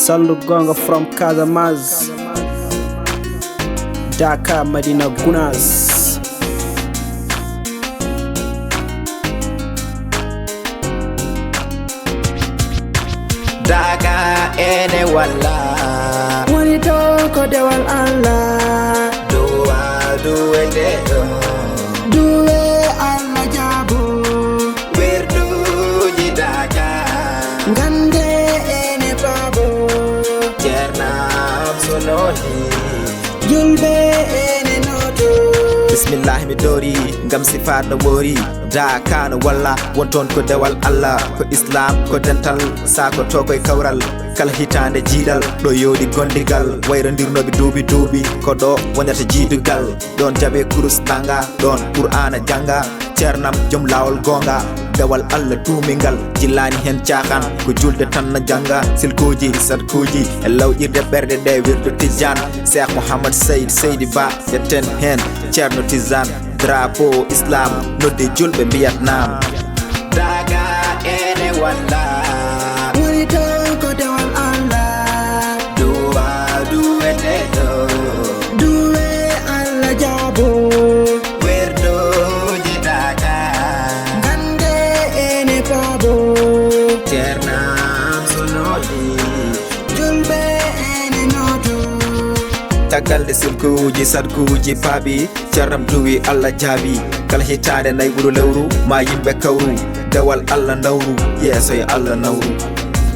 Sallu Gonga from Casamance, Dakar, Medina Gounass. Daga ene walla Wani toko dewal Allah, duwe dedo duwe Allah jabu, wirduji daga gande ene babo, Jernam sonodi julbe ene noto. Bismillah mi dori ngam sifar no wori Daka no walla wonton ko dewal Allah ko Islam ko dental sako to koy kawral kala hitande jiidal do yodi gondigal wayrondirnoɓe duubi ko do wonata jiidugal don jabe kurus tanga don qur'ana janga ceernam jom lawol gonga dewal Allah tumingal jillani hen caakan ko julde tan na janga silkuji sadkuji e lawƴirde berde de wirdu Tijane Cheikh Mouhammad Seydi Ba yetten hen ceerno Tijane drapeau Islam nodde julɓe mbiyat nam daga ene walla Wani toko dewal Allah, duwe dedo duwe Allah jabu, wirduji daga gande ene babo, ceernam sonodi julbe ene noto. tagalde silkuji sadkuji paabi ceernam duwi Allah jaabi kala hitande nayi ɓuuro lewru ma yimɓe kawru dewal Allah nawru yeeso e Allah nawru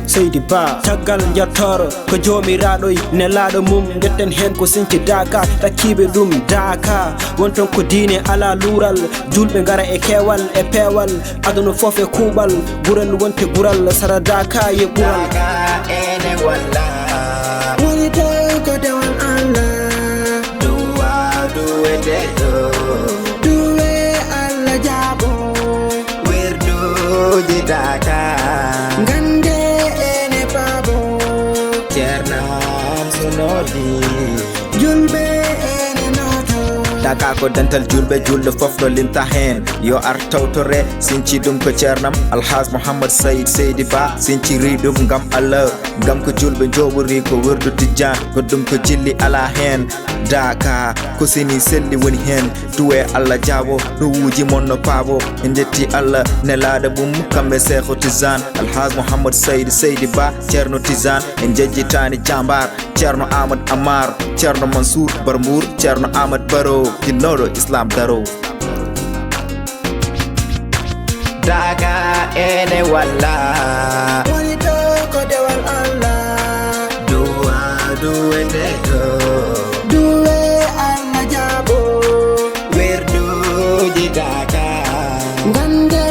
Seydi Ba taggal jattoro ko jomiraɗo nelaɗo mum getten hen ko sinci Daka takkiɓe ɗum Daka wonton ko diine ala lural julɓe gara e kewal e peewal aduna foof e kuuɓal gural wonte gural sara Daka ye ɓural daga ene walla woni to ko dewal Allah duwe dedo duwe Allah jaabo wirduji daga gande ene baabo ceernam sonodi julɓe ene noto. Daka ko dental julɓe julɗo fof no limta hen yo ar tawtore sinci ɗum ko ceernam Alhaj Mouhammad Seydi Ba sinciri ɗum ngam Allah ngam ko julɓe joɓori ko wirdu Tijane ko ɗum ko jilli ala hen Daka ko sini selli woni hen duwe Allah jaabo ɗowuji mon no paabo en jetti Allah nelaɗo mum kamɓe Cheikh Tijane Alhaj Mouhammad Seydi Ba ceerno Tijane en jejjitani jambar ceerno Amadou Amar ceerno Mansour Barmour ceerno Amadou Baro jinnoɗo Islam daro daga ene walla woni to ko dewal Allah duwe dedo duwe Allah jaabo wirduji daga gande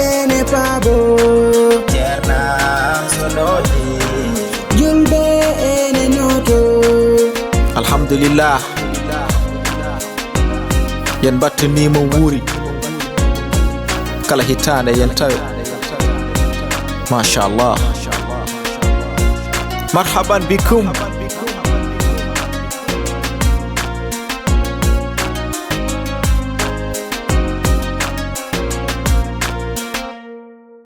ene baabo ceernam sonodi julɓe ene noto. alhamdulillah yen battanima wuuri kala hitande yen tawe mashallah marhaban bikum